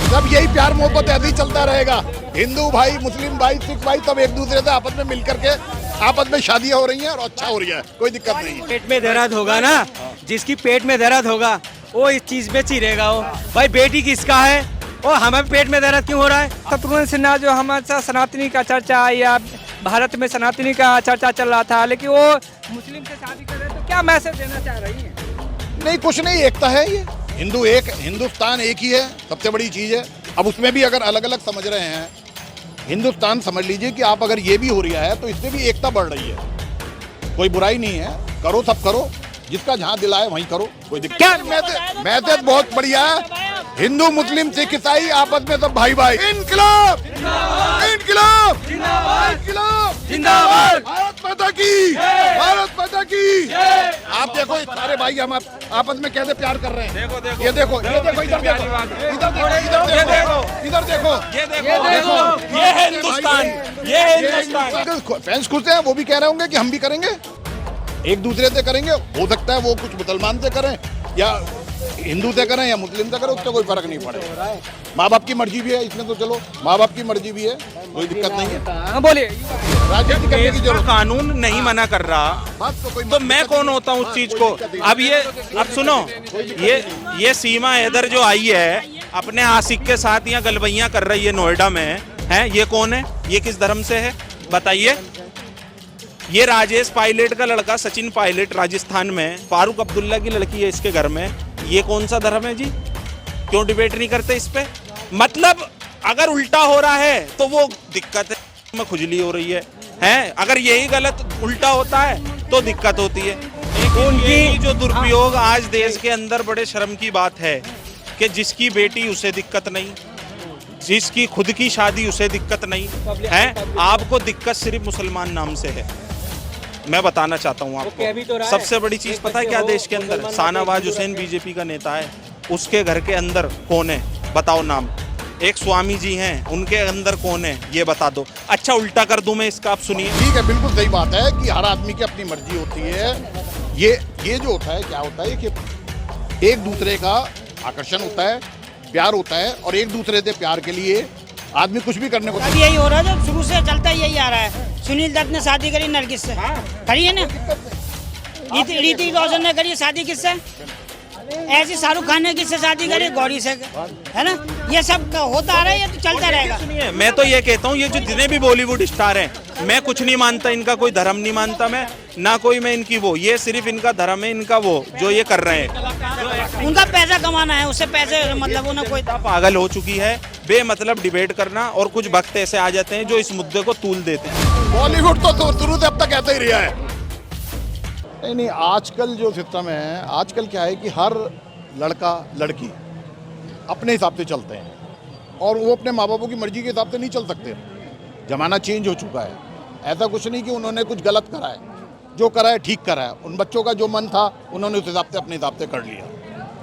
सब यही प्यार मोहब्बत ऐसे ही चलता रहेगा। हिंदू भाई, मुस्लिम भाई, सिख भाई सब एक दूसरे से आपस में मिल करके आपस में शादियां हो रही हैं और अच्छा हो रही है, कोई दिक्कत नहीं है। पेट में दर्द होगा ना, जिसकी पेट में दर्द होगा वो इस चीज में चिरेगा। वो भाई बेटी किसका है और हमें पेट में दर्द क्यों हो रहा है? शत्रुघ्न सिन्हा जो हमारा सनातनी का चर्चा या भारत में सनातनी का चर्चा चल रहा था, लेकिन वो मुस्लिम से शादी कर रहे हैं, तो क्या मैसेज देना चाह रही है? नहीं, कुछ नहीं, एकता है ये। हिंदू एक, हिंदुस्तान एक ही है, सबसे बड़ी चीज है। अब उसमें भी अगर अलग अलग समझ रहे हैं, हिंदुस्तान समझ लीजिए कि आप अगर ये भी हो रहा है तो इससे भी एकता बढ़ रही है। कोई बुराई नहीं है, करो सब करो, जिसका जहाँ दिल आए वहीं करो, कोई दिक्कत नहीं। मैसेज बहुत बढ़िया है। हिंदू मुस्लिम सिख ईसाई आपस में सब भाई भाई। इनकलाब इनकलाब इनकलाब जिंदाबाद, भारत माता की, भारत माता की। आप देखो सारे भाई हम आपस में कैसे प्यार कर रहे हैं। देखो देखो ये देखो, ये देखो, इधर देखो, इधर देखो, इधर देखो, इधर देखो, ये देखो, ये है हिंदुस्तान, ये है हिंदुस्तान। फैंस खुश हैं, वो भी कह रहे होंगे कि हम भी करेंगे, एक दूसरे से करेंगे। हो सकता है वो कुछ मुसलमान से करें या हिंदू से करें या मुस्लिम से करें, उससे कोई फर्क नहीं पड़ेगा। माँ बाप की मर्जी भी है इसमें, तो चलो माँ बाप की मर्जी भी है, कोई दिक्कत नहीं है। बोलिए। राजनीति करने की जरूरत कानून नहीं मना कर रहा बात तो कोई तो मैं कौन होता हूँ उस चीज को? अब सुनो, ये सीमा हैदर जो आई है अपने आशिक के साथ यहाँ गलबैयां कर रही है नोएडा में, है ये कौन है? ये किस धर्म से है बताइए? ये राजेश पायलट का लड़का सचिन पायलट राजस्थान में, फारूक अब्दुल्ला की लड़की है इसके घर में, ये कौन सा धर्म है जी? क्यों डिबेट नहीं करते इस पे? मतलब अगर उल्टा हो रहा है तो वो दिक्कत है, में खुजली हो रही है? अगर यही गलत उल्टा होता है तो दिक्कत होती है। उनकी जो दुरुपयोग आज देश के अंदर बड़े शर्म की बात है कि जिसकी बेटी उसे दिक्कत नहीं, जिसकी खुद की शादी उसे दिक्कत नहीं है। आपको दिक्कत सिर्फ मुसलमान नाम से है। मैं बताना चाहता हूँ आपको, सबसे बड़ी चीज पता है क्या देश के अंदर? शाहनवाज हुसैन बीजेपी का नेता है, उसके घर के अंदर कौन है बताओ नाम? एक स्वामी जी हैं, उनके अंदर कौन है ये बता दो। अच्छा उल्टा कर दूं मैं इसका, आप सुनिए। ठीक है, बिल्कुल सही बात है कि हर आदमी की अपनी मर्जी होती है। ये जो होता है, क्या होता है कि एक दूसरे का आकर्षण होता है, प्यार होता है, और एक दूसरे से प्यार के लिए आदमी कुछ भी करने को। अब यही हो रहा है, जो शुरू से चलता यही आ रहा है। सुनील दत्त ने शादी करी नरगिस से, करी है ना? ऋतिक रोशन ने करी शादी किससे? ऐसी शाहरुख खान ने किससे शादी करी? गौरी से, है ना? ये सब होता आ रहा है, ये तो चलता रहेगा। सुनिए, मैं तो ये कहता हूँ, ये जो जितने भी बॉलीवुड स्टार हैं, मैं कुछ नहीं मानता, इनका कोई धर्म नहीं मानता मैं, ना कोई मैं इनकी वो, ये सिर्फ इनका धर्म है, इनका वो जो ये कर रहे हैं। उनका पैसा कमाना है, उससे पैसे मतलब उन्हें कोई पागल हो चुकी है बेमतलब डिबेट करना, और कुछ वक्त ऐसे आ जाते हैं जो इस मुद्दे को तूल देते हैं। बॉलीवुड तो शुरू से अब तक ऐसा ही रहा है। नहीं, आजकल जो सिस्टम है, आजकल क्या है कि हर लड़का लड़की अपने हिसाब से चलते हैं और वो अपने माँ बापों की मर्जी के हिसाब से नहीं चल सकते। जमाना चेंज हो चुका है। ऐसा कुछ नहीं कि उन्होंने कुछ गलत करा है, जो करा है ठीक करा है। उन बच्चों का जो मन था उन्होंने उस हिसाब से अपने हिसाब से कर लिया।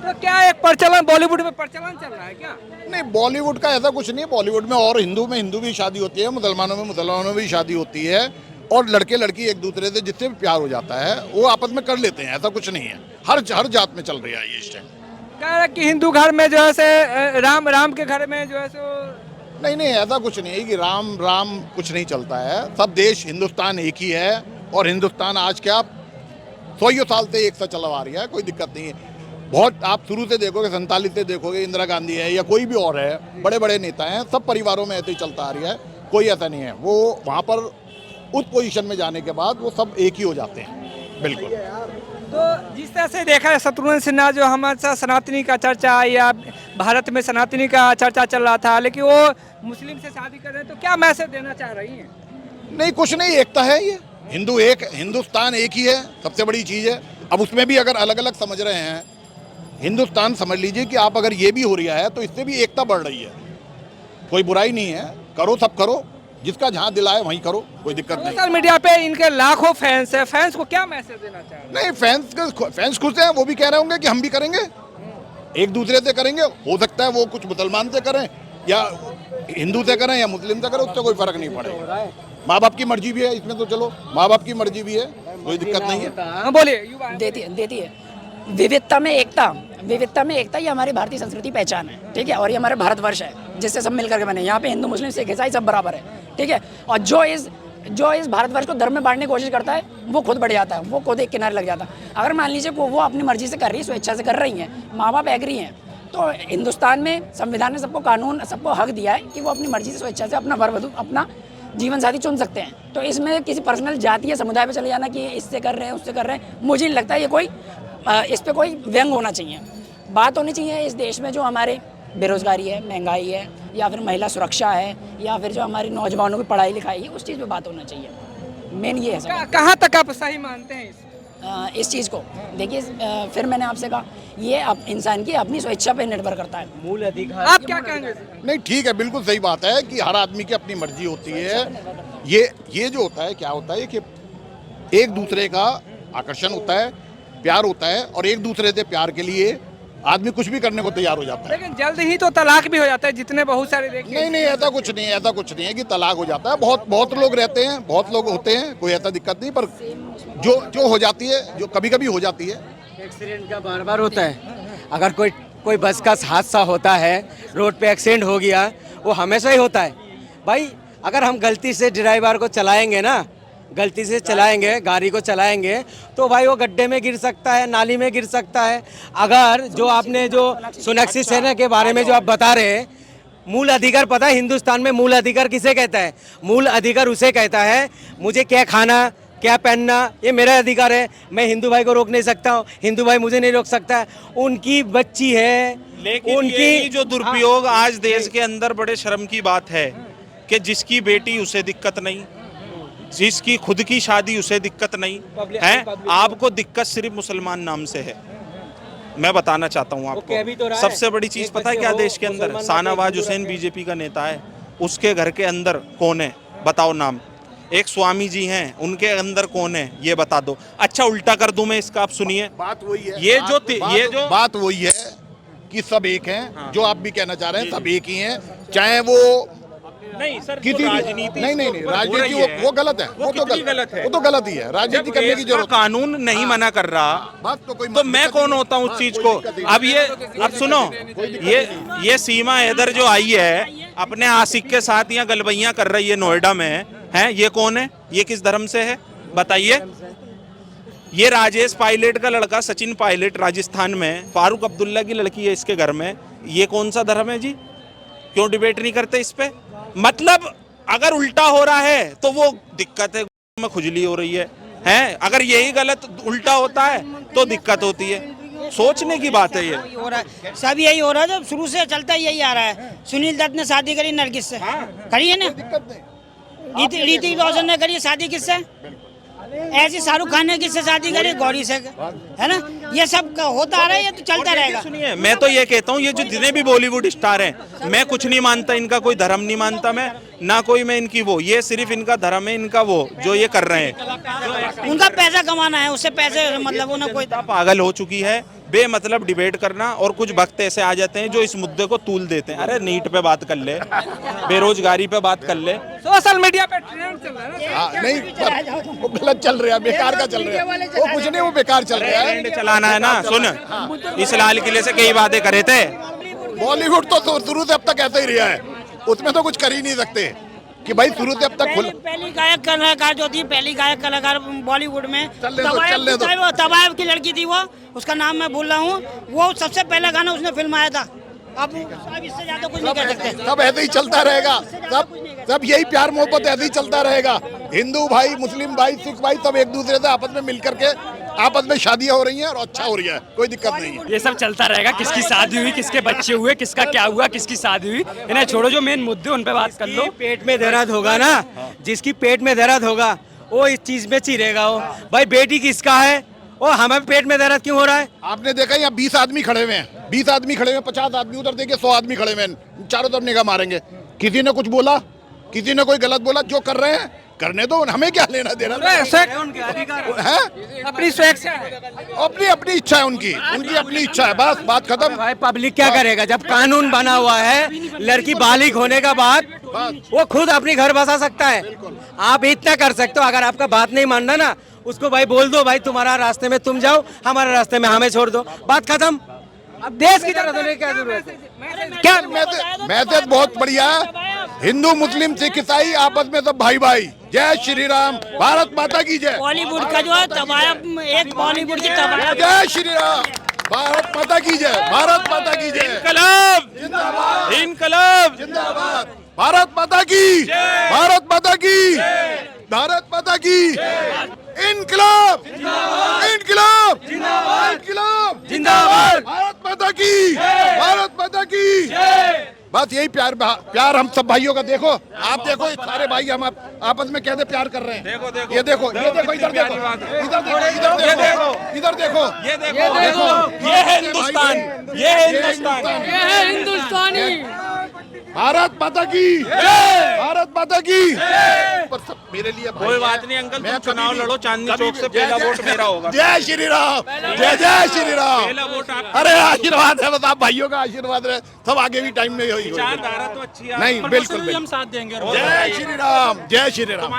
तो क्या एक प्रचलन बॉलीवुड में प्रचलन चल रहा है क्या? नहीं, बॉलीवुड का ऐसा कुछ नहीं है। बॉलीवुड में और हिंदू में हिंदू भी शादी होती है, मुसलमानों में मुसलमानों में भी शादी होती है, और लड़के लड़की एक दूसरे से जिससे भी प्यार हो जाता है वो आपस में कर लेते हैं। ऐसा कुछ नहीं है, हर जात में चल रही है ये इस टाइम। कह रहा है कि हिंदू घर में जो है से राम के घर में जो है सो नहीं, ऐसा कुछ नहीं है कि राम कुछ नहीं चलता है। सब देश हिंदुस्तान एक ही है, और हिंदुस्तान आज क्या 100 साल से एक साथ चला आ रही है, कोई दिक्कत नहीं है। बहुत आप शुरू से देखोगे, 47 से देखोगे, इंदिरा गांधी है या कोई भी और है, बड़े बड़े नेता हैं, सब परिवारों में ऐसे ही चलता आ रही है, कोई ऐसा नहीं है। वो वहाँ पर उस पोजीशन में जाने के बाद वो सब एक ही हो जाते हैं। बिल्कुल। तो जिस तरह से देखा है, शत्रुघ्न सिन्हा जो हमारा सनातनी का चर्चा या भारत में सनातनी का चर्चा चल रहा था, लेकिन वो मुस्लिम से शादी कर रहे हैं, तो क्या मैसेज देना चाह रही हैं? नहीं, कुछ नहीं, एकता है ये। हिंदू एक, हिंदुस्तान एक ही है, सबसे बड़ी चीज़ है। अब उसमें भी अगर अलग अलग समझ रहे हैं, हिंदुस्तान समझ लीजिए कि आप अगर ये भी हो रहा है तो इससे भी एकता बढ़ रही है। कोई बुराई नहीं है, करो सब करो, जिसका जहाँ दिल आए वहीं करो, कोई दिक्कत नहीं। सोशल मीडिया पे इनके लाखों फैंस है, फैंस को क्या मैसेज देना चाह रहे हैं? नहीं, फैंस खुश हैं, वो भी कह रहे होंगे कि हम भी करेंगे, एक दूसरे से करेंगे। हो सकता है वो कुछ मुसलमान से करें या हिंदू से करें या मुस्लिम से करें, उससे कोई फर्क नहीं पड़ेगा। माँ बाप की मर्जी भी है इसमें, तो चलो माँ बाप की मर्जी भी है, कोई दिक्कत नहीं है। बोलिए। देती है विविधता में एकता, विविधता में एकता, ये हमारी भारतीय संस्कृति पहचान है, ठीक है। और ये हमारा भारतवर्ष है जिससे सब मिलकर के बने। यहाँ पे हिंदू मुस्लिम सिख ईसाई सब बराबर है, ठीक है। और जो इस भारतवर्ष को धर्म में बांटने की कोशिश करता है वो खुद बढ़ जाता है, वो खुद एक किनारे लग जाता है। अगर मान लीजिए वो अपनी मर्जी से कर रही है, स्वेच्छा से कर रही हैं, माँ बाप एग्री हैं, तो हिंदुस्तान में संविधान ने सबको कानून, सबको हक दिया है कि वो अपनी मर्जी से स्वेच्छा से अपना वर वधू, अपना जीवन साथी चुन सकते हैं। तो इसमें किसी पर्सनल जाति या समुदाय पे चले जाना कि इससे कर रहे हैं उससे कर रहे हैं, मुझे नहीं लगता ये कोई इस पे कोई व्यंग होना चाहिए। बात होनी चाहिए इस देश में जो हमारे बेरोजगारी है, महंगाई है, या फिर महिला सुरक्षा है, या फिर जो हमारी नौजवानों की पढ़ाई लिखाई है, उस चीज़ पे बात होना चाहिए। मेन ये है। कहाँ तक आप सही मानते हैं इस चीज़ को देखिए, फिर मैंने आपसे कहा ये इंसान की अपनी स्वेच्छा पे निर्भर करता है। मूल अधिकार आप क्या कहेंगे? नहीं ठीक है, बिल्कुल सही बात है कि हर आदमी की अपनी मर्जी होती है। ये जो होता है, क्या होता है कि एक दूसरे का आकर्षण होता है, प्यार होता है, और एक दूसरे से प्यार के लिए आदमी कुछ भी करने को तैयार हो जाता है। लेकिन जल्द ही तो तलाक भी हो जाता है, जितने बहुत सारे देखिए। नहीं, ऐसा कुछ नहीं है कि तलाक हो जाता है। बहुत लोग रहते हैं, बहुत लोग होते हैं, कोई ऐसा दिक्कत नहीं, पर जो हो जाती है, जो कभी कभी हो जाती है। एक्सीडेंट का बार बार होता है। अगर कोई बस का हादसा होता है, रोड पे एक्सीडेंट हो गया, वो हमेशा ही होता है भाई। अगर हम गलती से ड्राइवर को चलाएंगे ना, गलती से चलाएंगे, गाड़ी को चलाएंगे, तो भाई वो गड्ढे में गिर सकता है, नाली में गिर सकता है। अगर जो आपने जो सोनाक्षी सिन्हा के बारे में जो आप बता रहे हैं, मूल अधिकार पता है हिंदुस्तान में मूल अधिकार किसे कहता है? मूल अधिकार उसे कहता है मुझे क्या खाना, क्या पहनना, ये मेरा अधिकार है। मैं हिंदू भाई को रोक नहीं सकता हूँ, हिंदू भाई मुझे नहीं रोक सकता है। उनकी बच्ची है, लेकिन उनकी यही जो दुरुपयोग आज देश के अंदर बड़े शर्म की बात है कि जिसकी बेटी उसे दिक्कत नहीं, जिसकी खुद की शादी उसे दिक्कत नहीं है। आपको दिक्कत सिर्फ मुसलमान नाम से है। मैं बताना चाहता हूँ आपको, सबसे बड़ी चीज पता है क्या देश के अंदर? शाहनवाज हुसैन बीजेपी का नेता है, उसके घर के अंदर कौन है बताओ नाम? एक स्वामी जी हैं, उनके अंदर कौन है ये बता दो। अच्छा उल्टा कर दूं मैं इसका, आप सुनिए। बात वही है, ये जो बात वही है कि सब एक हैं। जो आप भी कहना चाह रहे हैं, सब एक ही हैं, चाहे वो नहीं सर, किसी राजनीति नहीं राजनीति वो गलत है, वो तो गलत है, वो तो गलत ही है। राजनीति करने की जरूरत, कानून नहीं मना कर रहा, बात तो कोई तो मैं कौन होता हूँ उस चीज को? अब सुनो, ये सीमा हैदर जो आई है अपने आशिक के साथ यहाँ गलबैयां कर रही है नोएडा में, है ये कौन है? ये किस धर्म से है बताइए? ये राजेश पायलट का लड़का सचिन पायलट राजस्थान में, फारूक अब्दुल्ला की लड़की है इसके घर में, ये कौन सा धर्म है जी? क्यों डिबेट नहीं करते इस पे? मतलब अगर उल्टा हो रहा है तो वो दिक्कत है, में खुजली हो रही है? अगर यही गलत उल्टा होता है तो दिक्कत होती है। सोचने की बात है ये। हो रहा है, सब यही हो रहा है, जब शुरू से चलता यही आ रहा है। सुनील दत्त ने शादी करी नरगिस से, करी है ना? ऋतिक रोशन ने करी शादी किससे? ऐसी शाहरुख खान ने किससे शादी करी? गौरी से, है ना? ये सब होता आ रहा है, ये तो चलता रहेगा। सुनिए, मैं तो ये कहता हूँ, ये जो जितने भी बॉलीवुड स्टार हैं, मैं कुछ नहीं मानता, इनका कोई धर्म नहीं मानता मैं, ना कोई मैं इनकी वो, ये सिर्फ इनका धर्म है, इनका वो जो ये कर रहे हैं, उनका पैसा कमाना है, उससे पैसे मतलब उन्हें कोई पागल हो चुकी है बेमतलब डिबेट करना। और कुछ वक्त ऐसे आ जाते हैं जो इस मुद्दे को तूल देते हैं। अरे नीट पे बात कर ले, बेरोजगारी पे बात कर ले, सोशल मीडिया पे ट्रेंड चल रहा है ना। नहीं, पर वो गलत चल रहा है, बेकार का चल रहा है, वो कुछ नहीं, वो बेकार चल रहा है। ट्रेंड चलाना है ना। सुन, इस लाल किले से कई वादे करे थे। बॉलीवुड तो शुरू से अब तक ऐसा ही रहा है, उसमें तो कुछ कर ही नहीं सकते कि भाई शुरू से अब तक पहली गायक कलाकार जो थी, पहली गायक कलाकार बॉलीवुड में तबायब की लड़की थी, वो उसका नाम मैं भूल रहा हूँ, वो सबसे पहला गाना उसने फिल्माया था। अब इससे ज्यादा कुछ नहीं कर सकते। सब ऐसे ही चलता रहेगा, सब यही प्यार मोहब्बत ऐसे ही चलता रहेगा। हिंदू भाई, मुस्लिम भाई, सिख भाई सब एक दूसरे से आपस में मिलकर के आपस में शादियां हो रही हैं और अच्छा हो रही है, कोई दिक्कत नहीं है। ये सब चलता रहेगा, किसकी शादी हुई, किसके बच्चे हुए, किसका क्या हुआ, किसकी शादी हुई, इन्हें छोड़ो, जो मेन मुद्दे उन पे बात कर लो। पेट में दर्द होगा ना, जिसकी पेट में दर्द होगा वो इस चीज में चिरेगा। वो भाई बेटी किसका है, वो हमें पेट में दर्द क्यों हो रहा है? आपने देखा यहाँ 20 आदमी खड़े हुए हैं, 20 आदमी खड़े हुए हैं, 50 आदमी उधर देखिए, 100 आदमी खड़े हुए हैं, चारों तरफ निगाह मारेंगे। किसी ने कुछ बोला, किसी ने कोई गलत बोला? जो कर रहे हैं करने दो, हमें क्या लेना देना है? अपनी स्वेच्छा है। अपनी अपनी इच्छा है उनकी अपनी इच्छा है, बस बात खत्म। भाई पब्लिक क्या करेगा जब कानून बना हुआ है, लड़की बालिग होने का बाद वो खुद अपनी घर बसा सकता है। आप इतना कर सकते हो, अगर आपका बात नहीं मानना ना, उसको भाई बोल दो भाई तुम्हारा रास्ते में तुम जाओ, हमारे रास्ते में हमें छोड़ दो, बात खत्म। अब देश की तरफ होने की क्या जरूरत है? क्या मैसेज बहुत बढ़िया है। हिंदू मुस्लिम सिख ईसाई आपस में सब भाई भाई। जय श्री राम, भारत माता की जय। बॉलीवुड का जो है तबाया, एक बॉलीवुड की तबाया। जय श्री राम, भारत माता की जय, भारत माता की जय। इनकलाब जिंदाबाद, इनकलाब जिंदाबाद, भारत माता की, भारत माता की, भारत माता की। इनकलाब, इनकलाब, इनकलाब, जिंदाबाद, भारत माता की, भारत माता की। बस यही प्यार हम सब भाइयों का। देखो आप देखो, ये सारे भाई हम आपस में कैसे प्यार कर रहे हैं। देखो देखो ये देखो, ये देखो, इधर देखो, इधर देखो, इधर देखो, इधर देखो, ये देखो, ये है हिंदुस्तान, ये है हिंदुस्तान, ये है हिंदुस्तानी। भारत माता की, भारत माता की। पर सब मेरे लिए कोई बात नहीं अंकल, तुम चुनाव लड़ो, चांदनी चौक से पहला वोट मेरा होगा। जय श्री राम, जय जय श्री राम। पहला वोट आप। अरे आशीर्वाद है, बस आप भाइयों का आशीर्वाद रहे, सब आगे भी टाइम में ही विचारधारा तो अच्छी है, नहीं, बिल्कुल हम साथ देंगे। जय श्री राम, जय श्री राम।